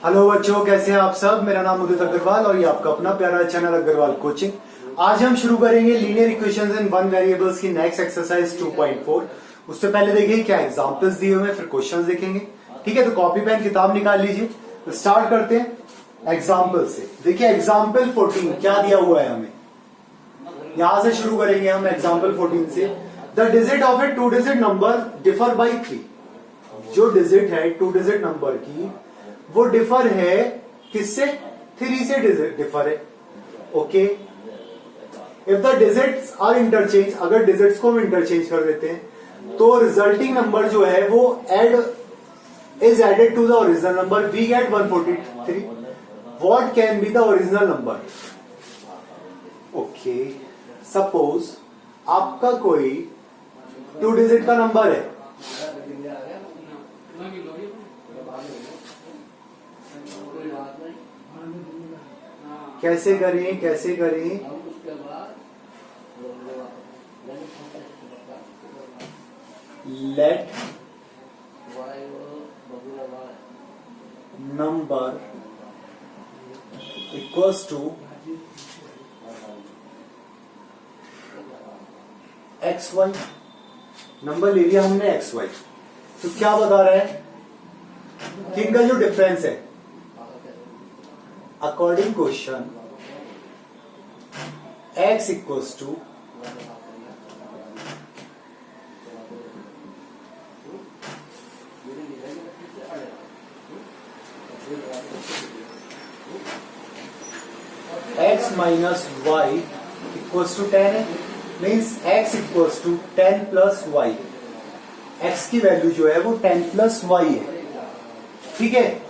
Hello बच्चों, कैसे हैं आप सब। मेरा नाम उदित अग्रवाल और ये आपका अपना प्यारा चैनल अग्रवाल कोचिंग। आज हम शुरू करेंगे linear equations in one variables की नेक्स्ट एक्सरसाइज 2.4। उससे पहले देखिए क्या एग्जांपल्स दिए हुए हैं, फिर क्वेश्चंस देखेंगे। ठीक है, तो कॉपी पेन किताब निकाल लीजिए। तो स्टार्ट करते हैं एग्जाम्पल से। देखिए एग्जाम्पल 14 क्या दिया हुआ है हमें, यहां से शुरू करेंगे हम एग्जाम्पल 14 से। The digit of A 2 digit number differ by 3। जो डिजिट है 2 डिजिट नंबर की वो डिफर है किससे, 3 से डिफर है। Okay, if the digits are interchange, अगर डिजिट्स को हम इंटरचेंज कर देते हैं तो रिजल्टिंग नंबर जो है वो is added to the original number, we get 143। What can be the original number. Okay, suppose आपका कोई 2 डिजिट का नंबर है, कैसे करें let number equals to x y. Number ले लिया हमने एक्स वाई, तो क्या बता रहा है कि इनका जो डिफरेंस है according question x equals to x minus y equals to 10 है। Means x equals to 10 plus y. x की वैल्यू जो है वो 10 प्लस वाई है। ठीक है,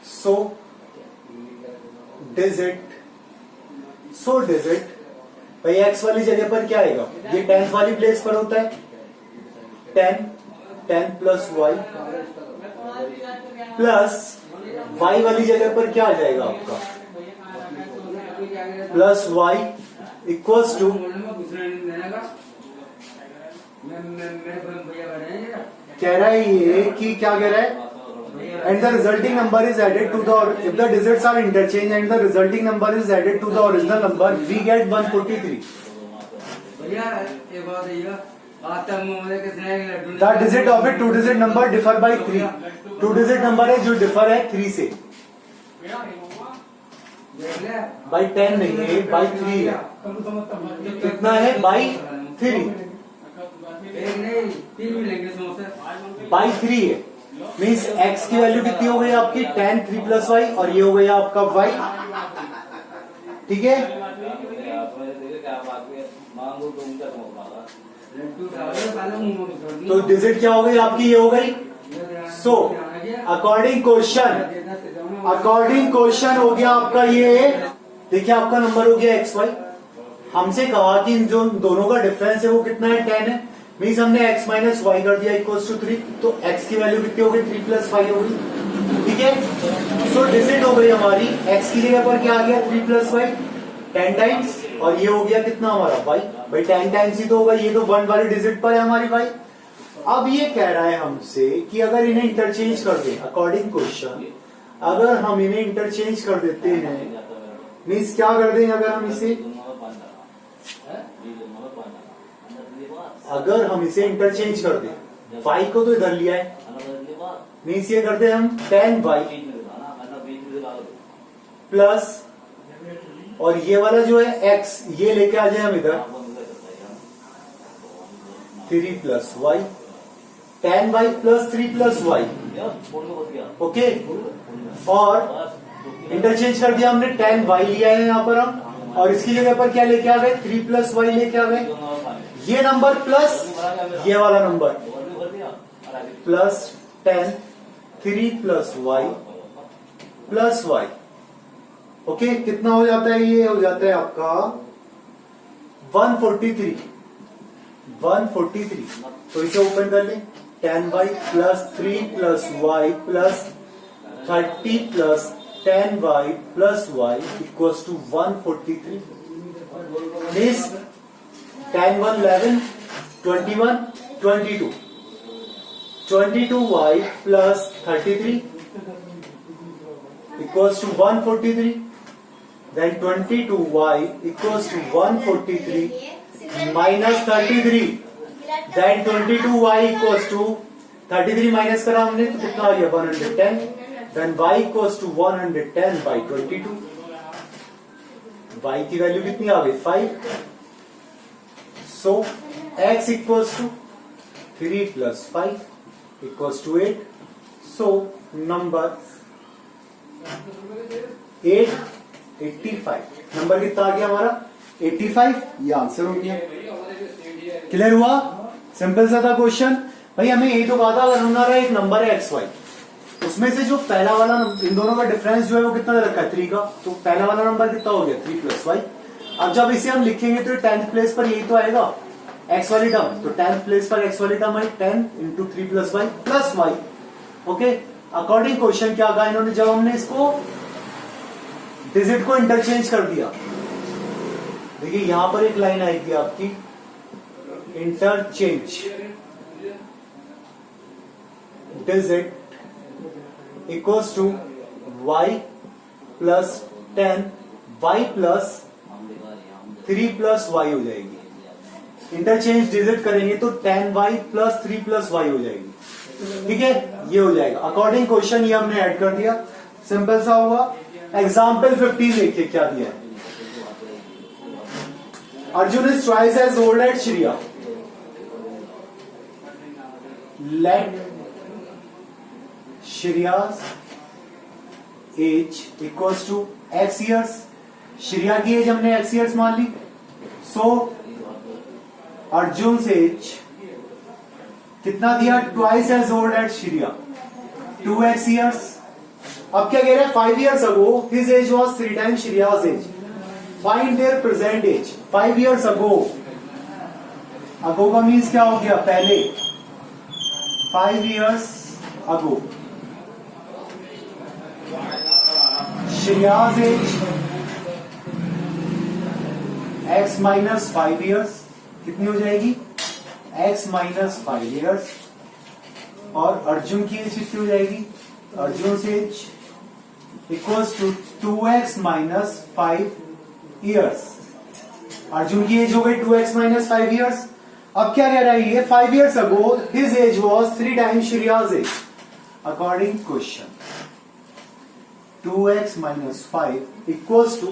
सो डिजिट भाई x वाली जगह पर क्या आएगा, ये 10 वाली प्लेस पर होता है, 10 प्लस वाई प्लस y वाली जगह पर क्या आ जाएगा आपका प्लस वाई इक्वल्स टू, कह रहा है ये कि क्या कह रहा है, and the resulting number is added to the, if the digits are interchanged and the resulting number is added to the original number, we get 143. The digit of a 2 digit number differ by 3. 2 digit number है जो differ है 3 से, by 10 नहीं है, by 3 है। कितना है, by 3, by 3 है। मीन्स x की वैल्यू कितनी हो गई आपकी 10, 3 प्लस वाई, और ये हो गया आपका y। ठीक है, तो डिजिट क्या हो गई आपकी, ये हो गई। सो अकॉर्डिंग क्वेश्चन हो गया आपका ये। देखिए आपका नंबर हो गया एक्स वाई। हमसे कहा कि जो दोनों का डिफरेंस है वो कितना है, 10 है। मीन्स हमने x माइनस वाई कर दिया इक्वल्स टू 3, तो x की वैल्यू कितनी हो गई, 3 प्लस वाई हो गई। ठीक है, सो डिजिट हो गई हमारी, x की जगह पर क्या आ गया 3 प्लस वाई 10 टाइम्स, और ये हो गया कितना हमारा y। भाई 10 टाइम्स ही तो होगा, ये तो 1 वाली डिजिट पर है हमारी y। अब ये कह रहा है हमसे कि अगर इन्हें इंटरचेंज कर दें, अकॉर्डिंग क्वेश्चन अगर हम इन्हें इंटरचेंज कर देते हैं, मीन्स क्या कर दें, अगर हम इसे इंटरचेंज कर दें, y को तो इधर लिया है, मीन्स ये करते हैं हम 10y प्लस, और ये वाला जो है x ये लेके आ जाए हम इधर 3 plus y, 10y plus 3 plus y. Okay, और इंटरचेंज कर दिया हमने, 10y लिया है यहाँ पर हम, और इसकी जगह पर क्या लेके आ गए, 3 प्लस वाई लेके आ गए। ये नंबर प्लस ये वाला number plus 10, 3 plus y plus y. Okay, कितना हो जाता है, ये हो जाता है आपका 143। तो इसे ओपन कर लें, 10y plus 3 plus y plus 30 plus 10y plus y equals to 143। 10 1 11, 21 22, 22y plus 33 equals to 143, then 22y equals to 143 minus 33, then 22y equals to 33 minus करा हमने तो कितना आ गया 110, then y equals to 110 by 22, y की value कितनी आ गई 5, so x equals to 3 plus 5 equals to 8, so number 85, number कितना आ गया हमारा 85, ये आंसर हो गया। क्लियर हुआ? सिंपल सा था क्वेश्चन भाई। हमें यही तो कहा था अगर हमारा एक नंबर है एक्स वाई, उसमें से जो पहला वाला इन दोनों का डिफरेंस जो है वो कितना रखा है 3 का, तो पहला वाला नंबर कितना हो गया 3 प्लस वाई। अब जब इसे हम लिखेंगे तो 10th प्लेस पर यही तो आएगा एक्स वाली टर्म, तो 10th प्लेस पर एक्स वाली टर्म आई 10 into 3 plus y plus y. Okay, according question क्या कहा इन्होंने, जब हमने इसको डिजिट को इंटरचेंज कर दिया, देखिए यहां पर एक लाइन आएगी आपकी interchange digit equals to y plus 10 y plus 3 plus y हो जाएगी। इंटरचेंज डिजिट करेंगे तो 10y प्लस 3 प्लस y हो जाएगी। ठीक है, ये हो जाएगा। अकॉर्डिंग क्वेश्चन ये हमने ऐड कर दिया, सिंपल सा हुआ। एग्जाम्पल 15 देखिए क्या दिया है। Arjun is twice as old at Shriya, let Shriya's age equals to x years। Shriya की एज हमने x years मान ली, सो अर्जुन एज कितना दिया, twice as old at Shriya 2x years। अब क्या कह रहे हैं 5 years ago his age was 3 times Shriya's age, find their present age। 5 years ago, ago का मीन्स क्या हो गया पहले, 5 years ago Shriya's age x minus 5 years कितनी हो जाएगी x माइनस 5 years, और अर्जुन की एज कितनी हो जाएगी, Arjun age equals to 2x minus 5 years। Arjun की एज हो गई 2x माइनस 5 years। अब क्या कह रहा है ये, 5 years ago his age was 3 times Shriya's age। According question 2x minus 5 equals to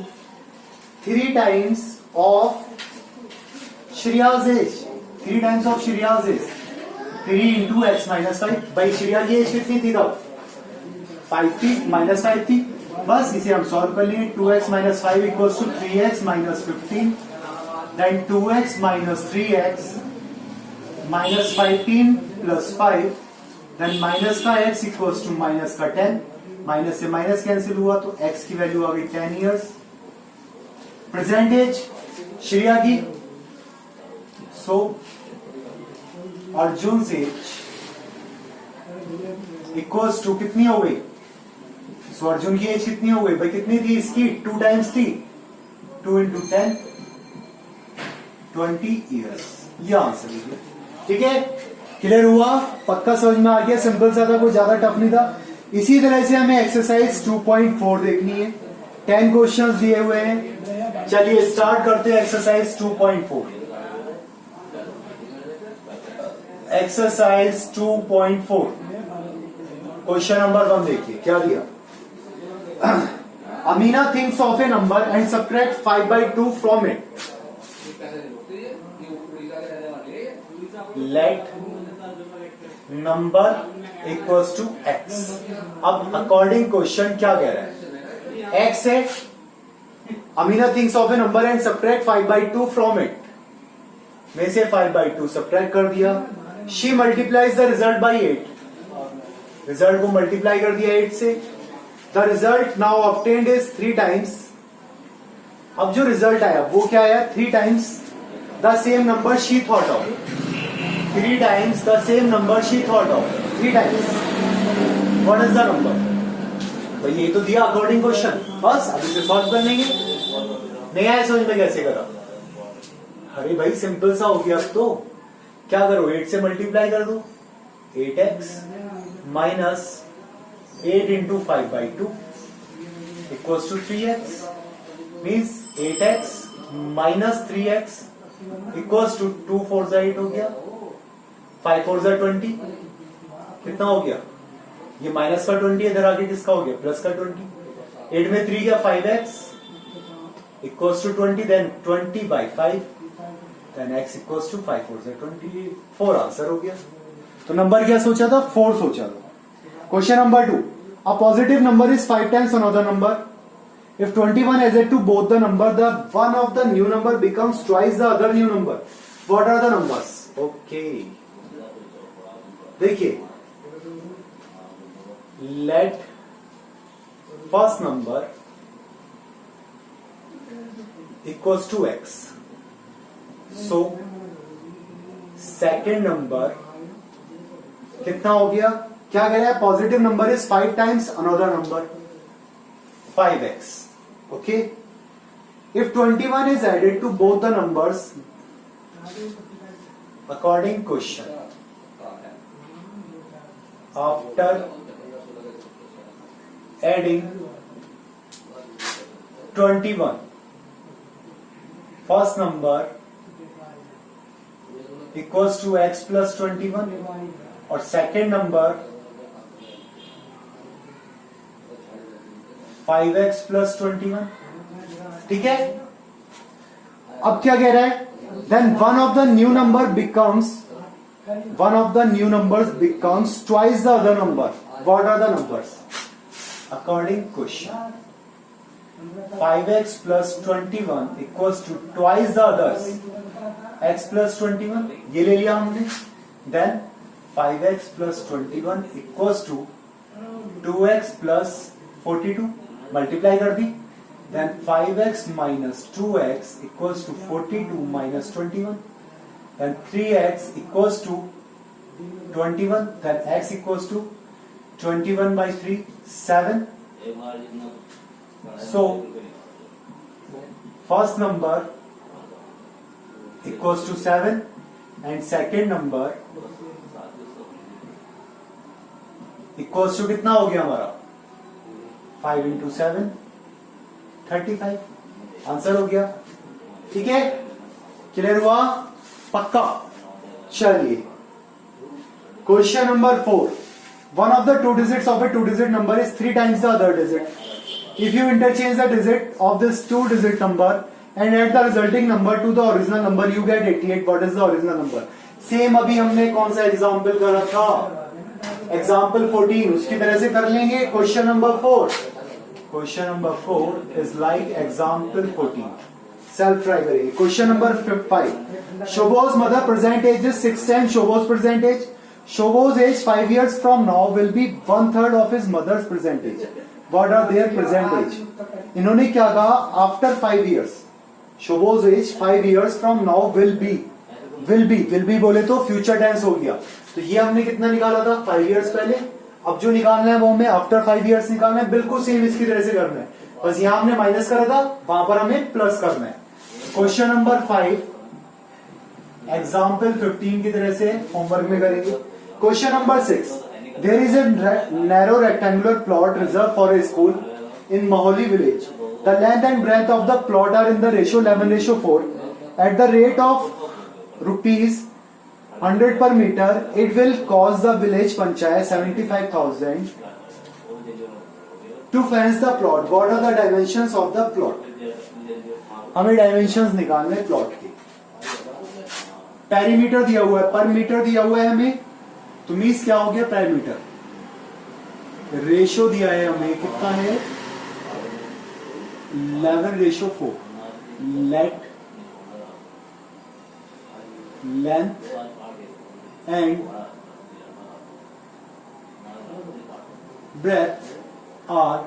3 times of Shriya's age, 3 times of Shriya's age, 3 into x minus 5। भाई श्रिया की एज कितनी थी तब 5 थी, माइनस 5 थी, बस इसे हम सॉल्व कर लिए। 2x minus 5 equals to 3x minus 15, then 2x minus 3x minus 15 plus 5, then minus का x इक्वल्स टू माइनस का 10, माइनस से माइनस कैंसिल हुआ तो x की वैल्यू आ गई 10 years। प्रेजेंट एज श्रिया की, सो अर्जुन एज इक्वल्स टू कितनी हो गई, सो अर्जुन की एज कितनी हो गई भाई, कितनी थी इसकी 2 टाइम्स थी, 2 इंटू 10 20 years। ये आंसर है। ठीक है, क्लियर हुआ, पक्का समझ में आ गया, सिंपल सा था, कोई ज्यादा टफ नहीं था। इसी तरह से हमें एक्सरसाइज 2.4 देखनी है, 10 क्वेश्चंस दिए हुए हैं। चलिए स्टार्ट करते हैं एक्सरसाइज 2.4। एक्सरसाइज 2.4 क्वेश्चन नंबर 1 देखिए क्या दिया। Amina thinks of a number and subtract 5/2 from it. Let number equals to x। अब अकॉर्डिंग क्वेश्चन क्या कह रहा है, x है, Amina thinks of a number and subtract 5/2 from it। में से 5/2 सब्ट्रैक्ट कर दिया। She multiplies the result by 8। Result को मल्टीप्लाई कर दिया 8 से। The result now obtained is 3 times। अब जो रिजल्ट आया वो क्या आया, 3 times the same number she thought of. 3 times the same number she thought of, 3 times। What is the number, तो ये तो दिया अकॉर्डिंग क्वेश्चन, बस अब इसे सॉल्व कर लेंगे। नहीं आया समझ में कैसे करा, अरे भाई सिंपल सा हो गया। अब तो क्या करो, 8 से मल्टीप्लाई कर दो, 8x minus 8 into 5 by 2 equals to 3x. Means 8x minus 3x equals to 2 4 8 हो गया, 5 4 20, कितना हो गया? ये माइनस का 20, इधर आगे किसका हो गया? प्लस का 20. 8 में 3 गया, 5x equals to 20, then 20 by 5, then x equals to 5 4 20. 4 answer हो गया. तो नंबर क्या सोचा था? 4 सोचा था. Question number 2. A positive number is 5 times another number. If 21 is added to both the number, the one of the new number becomes twice the other new number. What are the numbers? Okay. देखिए, let first number equals to x. So second number कितना हो गया? क्या कह रहा है? Positive number is 5 times another number 5x. Okay. If 21 is added to both the numbers according question, after adding 21, first number equals to x plus 21 और second number 5x plus 21. ठीक है. अब क्या कह रहा है? Then one of the new number becomes twice the other number. What are the numbers according question? 5x plus 21 equals to twice the others. x plus 21 ये ले लिया हमने. Then 5x plus 21 equals to 2x plus 42 multiply कर दी. Then 5x minus 2x equals to 42 minus 21. Then 3x equals to 21. Then x equals to 21 by 3 7. So first number equals to 7 and second number equals to कितना हो गया हमारा? 5 into 7 35. Answer हो गया. ठीक है. क्लियर हुआ? पक्का. चलिए, question number 4. One of the 2 digits of a 2-digit number is 3 times the other digit. If you interchange the digit of this 2-digit number and add the resulting number to the original number, you get 88. What is the original number? Same अभी हमने कौन सा example करा था? Example 14. उसकी तरह से कर लेंगे. Question number 4. Question number 4 is like example 14. Self try करेंगे. Question number 5. Shobho's mother present age is 6 times Shobho's present age. Shobho's age 5 years from now will be 1/3 of his mother's present age. What are their present age? इन्होंने क्या कहा? After 5 years. Shobho's age 5 years from now will be बोले तो future tense हो गया. तो ये हमने कितना निकाला था? 5 years पहले. अब जो निकालना है वो हमें आफ्टर 5 years निकालना है. बिल्कुल सेम इसकी तरह से करना है. बस यहां हमने माइनस करा था, वहां पर हमें प्लस करना है. क्वेश्चन नंबर 5 एग्जाम्पल 15 की तरह से होमवर्क में करेंगे. Question number 6. There is a narrow rectangular plot reserve for a school in Maholi village. The length and breadth of the plot are in the ratio 11:4. At the rate of rupees 100 per meter, it will cost the village panchayat 75,000 to fence the plot. What are the dimensions of the plot? हमें dimensions निकालने plot के. Perimeter दिया हुआ है, पर metre दिया हुआ है हमें, तो मीन्स क्या हो गया? पेरीमीटर. रेशो दिया है हमें, कितना है? 11:4. Late length and breadth are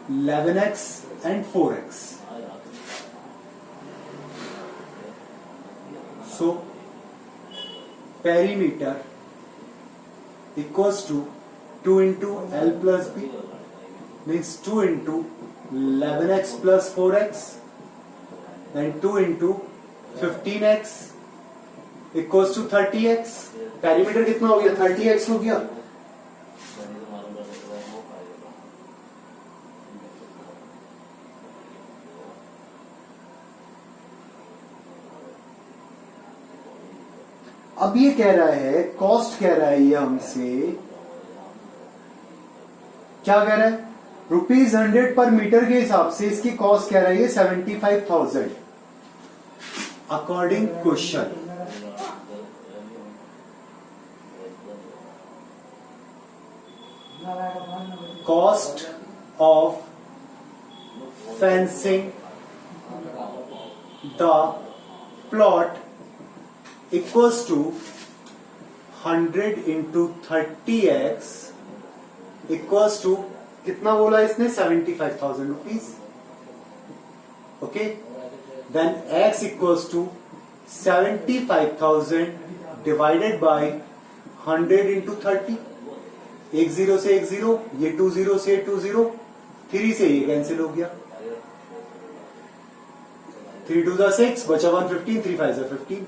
11x and 4x. So perimeter equals to 2 into L plus B, means 2 into 11x plus 4x, then 2 into 15x equals to 30x. Perimeter कितना हो गया? 30x हो गया. अब ये कह रहा है, कॉस्ट कह रहा है ये हमसे, क्या कह रहा है, ₹100 पर मीटर के हिसाब से इसकी कॉस्ट कह रहा है ये 75,000 according question. Cost of fencing the plot equals to 100 into 30x equals to कितना बोला इसने 75,000 rupees. Okay, then x equals to 75,000 divided by 100 into 30. एक जीरो से एक जीरो, ये 20 से 20, 3 से ये कैंसिल हो गया, 3 2 6 बचा 115, 3 5 15.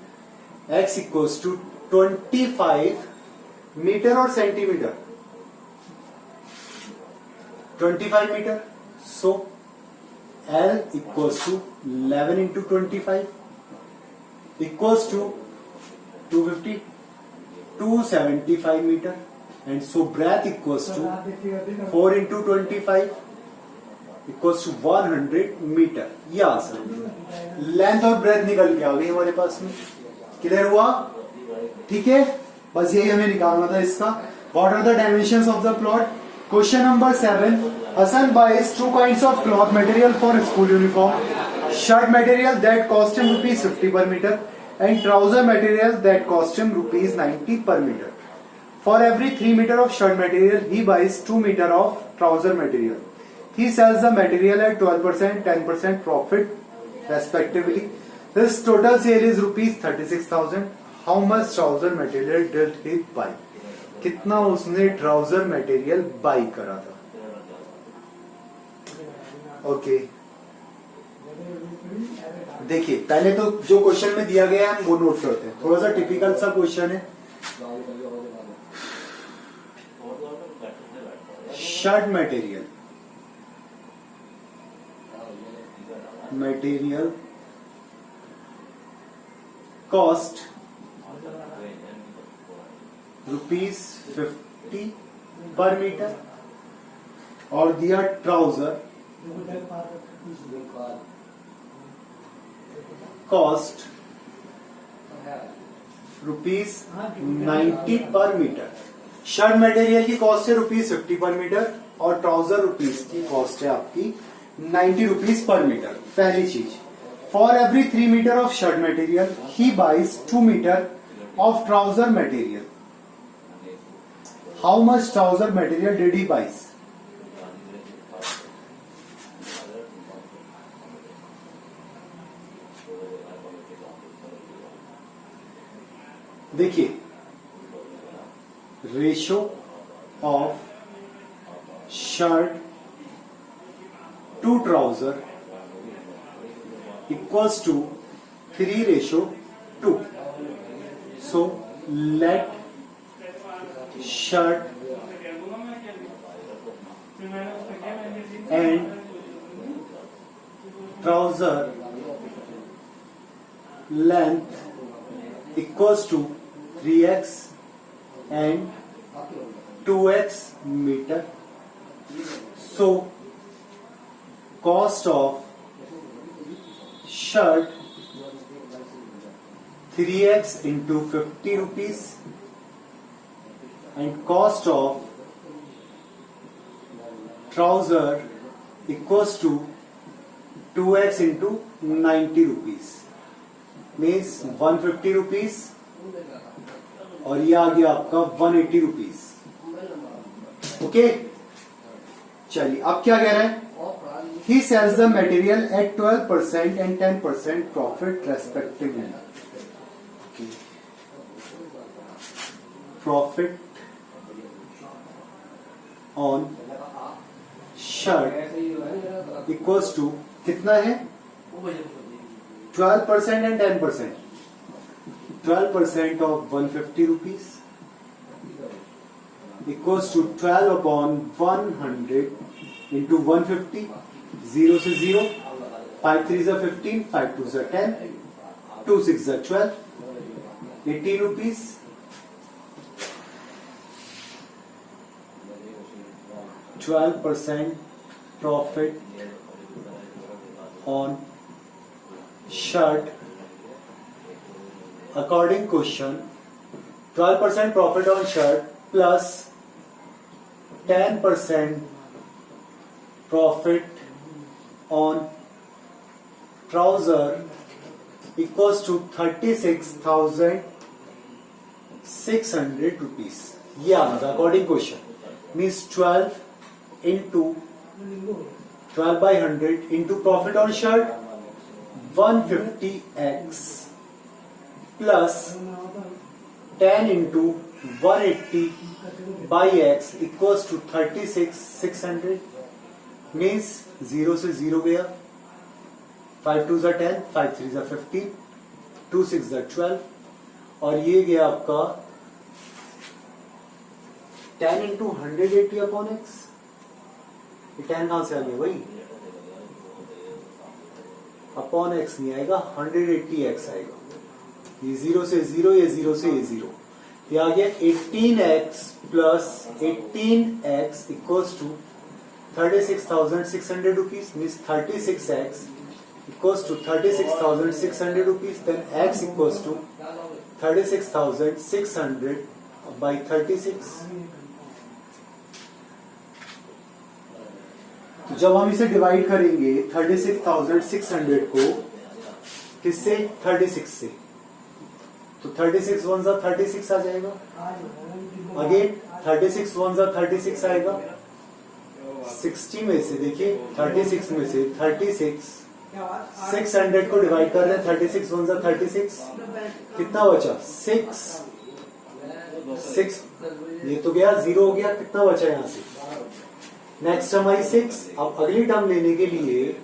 x इक्वल्स टू 25 मीटर और centimetre, 25 metre. So L equals to 11 into 25 equals to 250, 275 metre. And so breadth equals to 4 into 25 equals to 100 metre. ये आंसर है. लेंथ और ब्रेथ निकल के आ गई हमारे पास में. क्लियर हुआ? ठीक है, बस यही हमें निकालना था इसका. What are the dimensions of the plot? Question number 7. Hassan buys 2 kinds of cloth material for school uniform. Shirt material that cost him ₹50 per meter and trouser material that cost him ₹90 per meter. For every 3 meter of shirt material, he buys 2 meter of trouser material. He sells the material at 12%, 10% profit respectively. His total sale is ₹36,000. How much trouser material did he buy? कितना उसने trouser material buy करा था? Okay, देखिए पहले तो जो question में दिया गया है हम वो नोट करते हैं. थोड़ा सा टिपिकल सा क्वेश्चन है. शर्ट मटेरियल कॉस्ट ₹50 पर मीटर और दिया ट्राउजर कॉस्ट ₹90 पर मीटर. शर्ट मटेरियल की कॉस्ट है ₹50 पर मीटर और ट्राउजर रुपीज की कॉस्ट है आपकी ₹90 पर मीटर. पहली चीज, for every 3 metre of shirt material he buys 2 metre of trouser material. How much trouser material did he buys? देखिए, ratio of shirt to trouser equals to 3:2. So let shirt and trouser length equals to 3x and 2x meter. So cost of shirt 3x into 50 rupees and cost of trouser equals to 2x into 90 rupees means 150 rupees और ये आ गया आपका 180 rupees. Okay, चलिए अब क्या कह रहे हैं? He sells the material at 12% and 10% profit respectively. Profit on shirt equals to कितना है? 12% and 10%. 12% of 150 rupees equals to 12 upon 100 into 150. 0 से 0, 5 3 is 15, 5 2 is 10, 2 6 is 12 80 rupees. 12% profit on shirt. According question, 12% profit on shirt plus 10% profit on trouser equals to 36,600 rupees. ये आना था according question. Means 12 into 12 by 100 into profit on shirt 150x plus 10 into 180 by x equals to 36,600. Means 0 से 0 गया. 5 2s are 10, 5 3s are 15, 2 6s are 12 और ये गया आपका 10 into 180 upon x. ये 10 कहां से आ गया भाई? अपॉन x नहीं आएगा, 180x आएगा. ये 0 से 0, ये 0 से ये 0. ये आ गया 18x plus 18x equals to 36,600 rupees. Means 36x equals to 36,600 rupees. Then x equals to 36,600 by 36. तो जब हम इसे डिवाइड करेंगे 36,600 को किससे? 36 से. तो 36 1s are 36 आ जाएगा. अगेन 36 1s are 36 आएगा. 60 में से देखिए 36 में से 36 600 को डिवाइड कर रहे हैं. 36 1s are 36. कितना बचा? 6. ये तो गया 0 हो गया. कितना बचा यहाँ से? नेक्स्ट हमारी 6. अब अगली टर्म लेने के लिए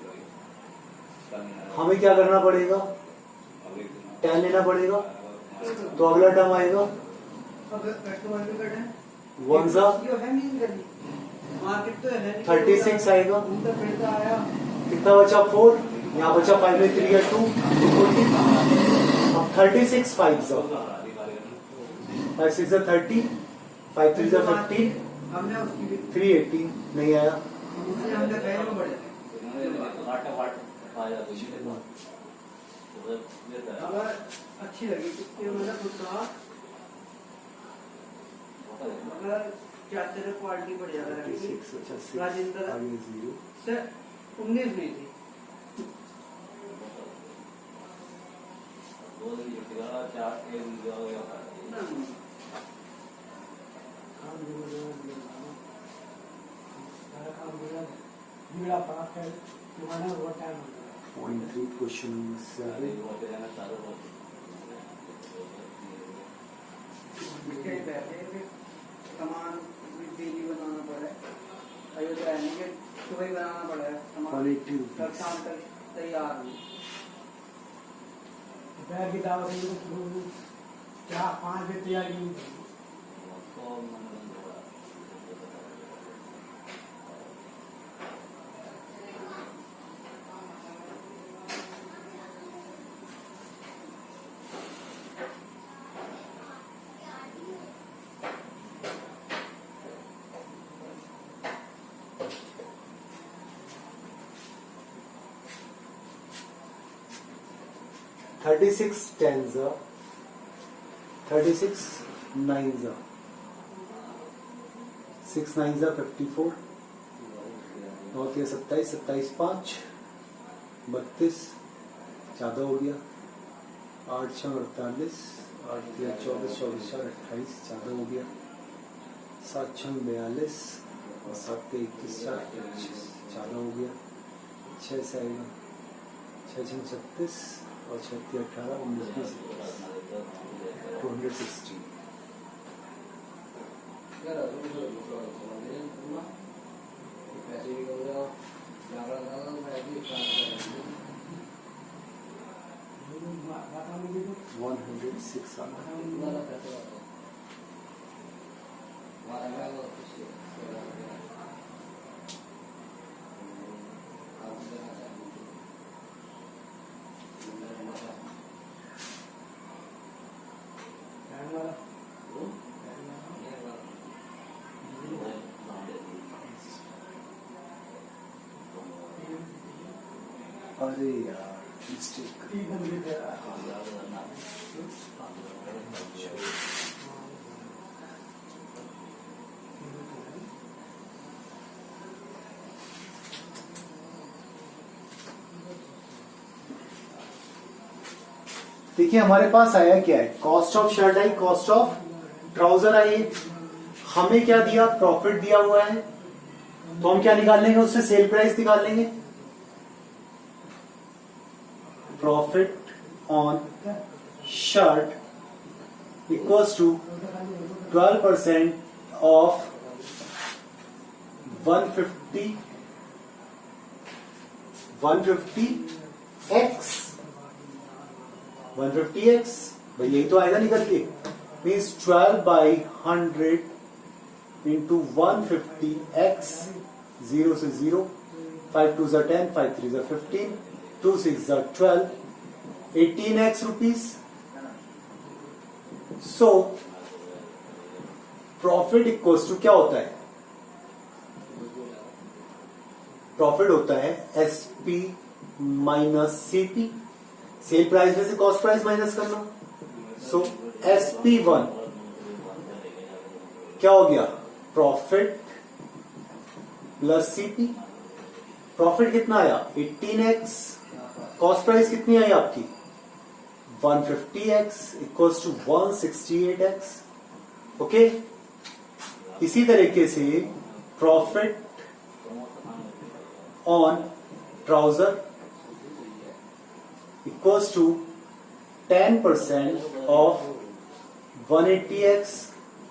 हमें क्या करना पड़ेगा? 10 लेना पड़ेगा. तो अगला टर्म आएगा 1s are 36 आएगा. कितना बचा? 4. यहाँ बचा 5 में 3 है 2. अब 36 5s are 5 6 are 30, 5 3s are 15, 380 नहीं आया. अच्छी लगी मतलब क्वालिटी बढ़िया राजेंद्र 19 नहीं थी. Point 3 question 7. सामान डेली बनाना पड़ा है. अयोध्या रहने के सुबह ही बनाना पड़ा है सामान. 180 कल शाम तक तैयार हो. बैग की दावत है क्या 5 बजे तैयारी. 36 10s are 36 9s are 6 9s are 54. 9 3 27, 27 5 32, 14 हो गया. 8 6 48, 8 3 24, 24 4 28, 14 हो गया. 7 6 42 और 7 21 4 25, 14 हो गया. 6 से आएगा 6 6 36 और 6 3 18 19 260. अरे यार मिस्टेक। देखिए हमारे पास आया क्या है, कॉस्ट ऑफ शर्ट आई, कॉस्ट ऑफ ट्राउजर आई, हमें क्या दिया, प्रॉफिट दिया हुआ है, तो हम क्या निकाल लेंगे उससे, सेल प्राइस निकाल लेंगे। Profit on shirt equals to 12% of 150 x 150x, भाई यही तो आएगा निकल के, मीन्स 12/100 इंटू 150x, 0 से 0, 5 2 10, 5 3 15, 2 6 12, 18x rupees. So profit equals to क्या होता है, प्रॉफिट होता है SP minus CP, sale price में से कॉस्ट प्राइस माइनस करना। सो SP1 क्या हो गया, प्रॉफिट प्लस सीपी। प्रॉफिट कितना आया 18x, कॉस्ट प्राइस कितनी आई आपकी 150x equals to 168x। Okay, इसी तरीके से profit on trouser equals to 10% of 180x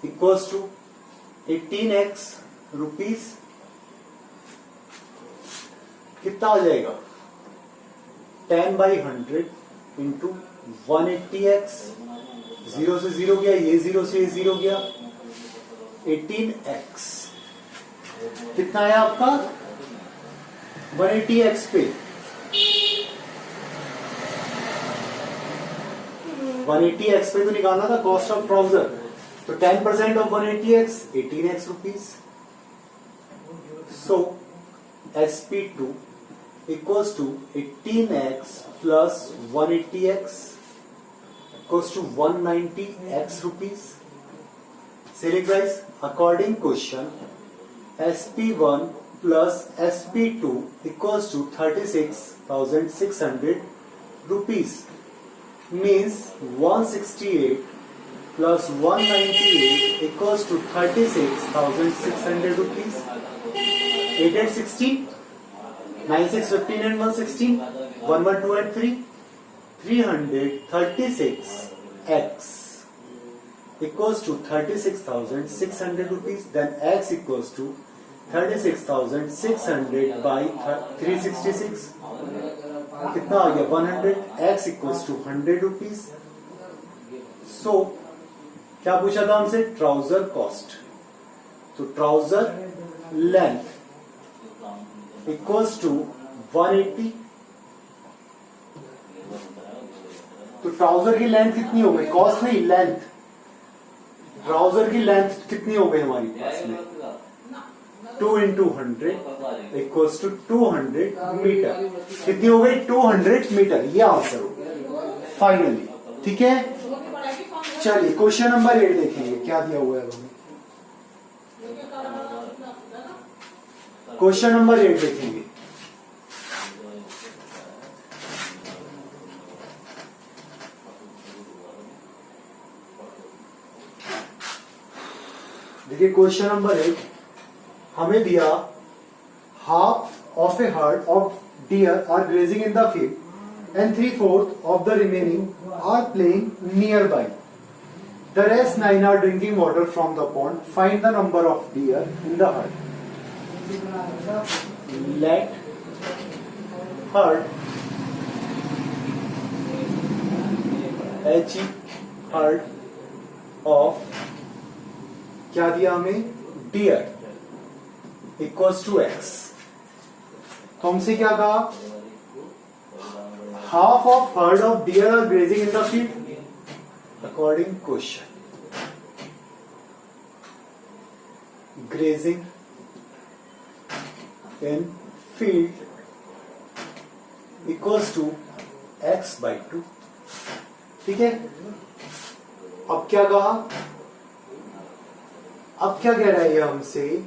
equals to 18x rupees. कितना हो जाएगा 10/100 इंटू 180x, 0 से 0 गया, ये 0 से 0 गया, 18x कितना है आपका 180x पे 180x पे तो निकालना था कॉस्ट ऑफ ट्राउजर, तो 10% of 180x 18x rupees. So SP2 equals to 18x plus 180x equals to 190x rupees. Selling price according question SP1 plus SP2 equals to 36,600 rupees, means 168 plus 198 equals to 36,600 rupees. 8 and 16, 9 6 15 and 116, 1 1 2 and 3, 336x equals to 36,600 rupees. Then x equals to 36,600 by 366, कितना आ गया 100, x equals to 100 rupees. सो क्या पूछा था हमसे, trouser cost, तो trouser length equals to 180, तो trouser की length कितनी हो गई, कॉस्ट नहीं लेंथ, ट्राउजर की लेंथ कितनी हो गई हमारी पास में 2 into 100 इक्वल्स टू 200 मीटर, कितनी हो गई 200 मीटर, ये आंसर हो गया फाइनली। ठीक है, चलिए क्वेश्चन नंबर 8 देखेंगे क्या दिया हुआ है हमें। क्वेश्चन नंबर 8 देखेंगे, देखिए क्वेश्चन नंबर 8 हमें दिया, half of a herd of deer are grazing in the field and 3/4 of the remaining are playing nearby. The rest 9 are drinking water from the pond. Find the number of deer in the herd. Let herd H herd of क्या दिया हमें deer equals to x, तो हमसे क्या कहा, half of herd of deer are grazing in the field according question, grazing in field equals to x/2। ठीक है, अब क्या कहा, अब क्या कह रहा है ये हमसे,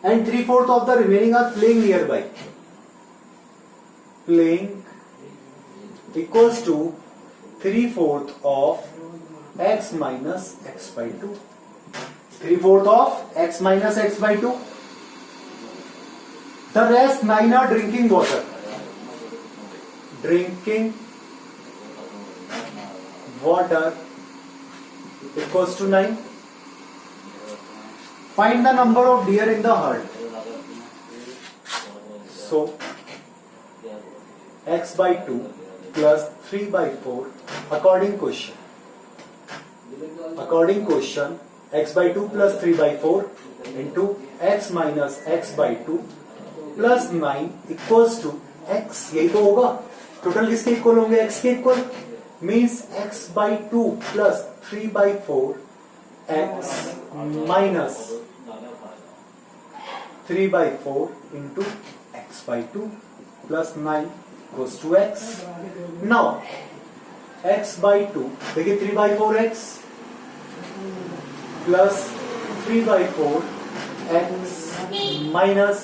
and 3/4 of the remaining are playing nearby. Playing equals to 3/4 of x minus x/2. 3/4 of x minus x/2. The rest 9 are drinking water. Drinking water equals to 9. Find the number of deer in the herd. So x/2 plus 3/4 according question. According question, x/2 plus 3/4 into x minus x/2 plus 9 equals to x. यही तो होगा, total किसके equal होंगे, x के equal, means x/2 plus 3/4 x minus 3/4 into x/2 plus 9 goes to x. Now x/2, देखिए 3/4x plus 3/4 x minus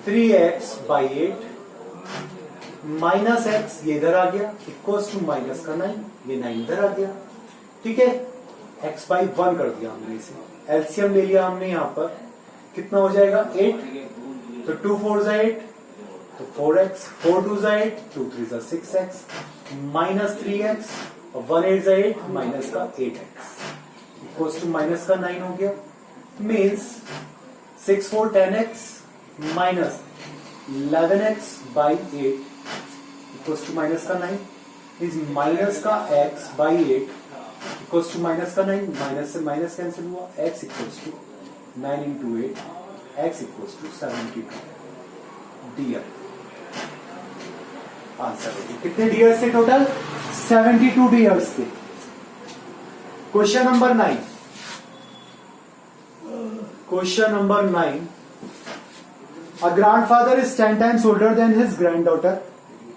3x/8 minus x, ये इधर आ गया, इक्वल्स टू माइनस का 9, ये 9 इधर आ गया। ठीक है, x/1 कर दिया हमने इसे, एलसीएम ले लिया हमने, यहां पर कितना हो जाएगा 8, तो 2 4 8, तो 4x, 4 2 8, 2 3 6x, माइनस 3x और 1 8 8, माइनस का 8x इक्वल्स टू माइनस का 9 हो गया। Means 6 4 10x minus 11x/8 equals to minus का 9, इज माइनस का x/8 इक्वल्स टू माइनस का 9, माइनस से माइनस कैंसिल हुआ, x equals to 9 into 8, x equals to 72 deer. Answer होगी कितने डियर से टोटल, 72 डियर से। Question number 9, question number 9, a grandfather is 10 times older than his granddaughter.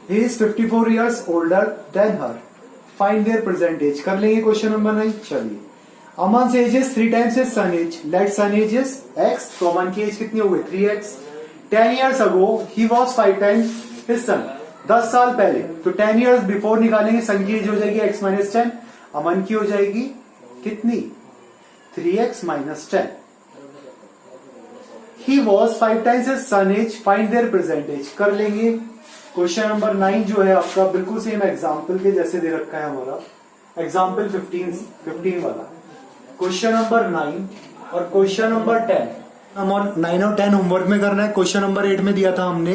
He is 54 years older than her. Find their present age. कर लेंगे question number 9। चलिए, अमन से as is 3 times his son age. Let son age is x. तो अमन की as कितनी हो गई 3x. 10 years ago he was 5 times his son. 10 साल पहले, तो 10 years बिफोर निकालेंगे, सन की एज हो जाएगी x minus 10, अमन की हो जाएगी कितनी 3x minus 10. He was 5 times his son age. Find their present age. कर लेंगे। क्वेश्चन नंबर 9 जो है आपका बिल्कुल सेम एग्जाम्पल के जैसे दे रखा है हमारा, एग्जाम्पल 15 वाला। क्वेश्चन नंबर 9 और क्वेश्चन नंबर 10 हम 9 और 10 होमवर्क में करना है। क्वेश्चन नंबर 8 में दिया था हमने,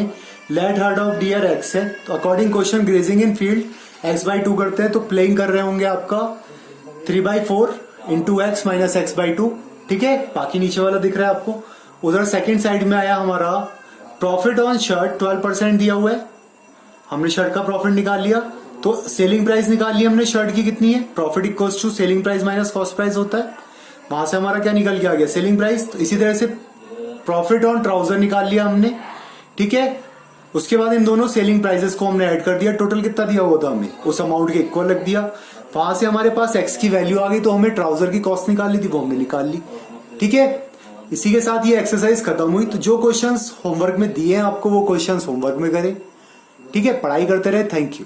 let herd of deer x है, तो according question grazing in field x/2 करते हैं, तो प्लेइंग कर रहे होंगे आपका 3/4 इंटू एक्स माइनस x/2। ठीक है, बाकी नीचे वाला दिख रहा है आपको। उधर सेकेंड साइड में आया हमारा प्रॉफिट ऑन शर्ट 12% दिया हुआ है, हमने शर्ट का प्रॉफिट निकाल लिया, तो सेलिंग प्राइस निकाल ली हमने शर्ट की कितनी है, profit equals to selling price minus cost price होता है, वहां से हमारा क्या निकल के आ गया सेलिंग प्राइस। तो इसी तरह से प्रॉफिट ऑन ट्राउजर निकाल लिया हमने। ठीक है, उसके बाद इन दोनों सेलिंग प्राइसेस को हमने ऐड कर दिया, टोटल कितना दिया हुआ था हमें, उस अमाउंट के इक्वल रख दिया, वहां से हमारे पास एक्स की वैल्यू आ गई, तो हमें ट्राउजर की कॉस्ट निकालनी थी, वो हमने निकाल ली। ठीक है, इसी के साथ ये एक्सरसाइज खत्म हुई। तो जो क्वेश्चंस होमवर्क में दिए हैं आपको, वो क्वेश्चंस होमवर्क में करें। ठीक है, पढ़ाई करते रहे। Thank you.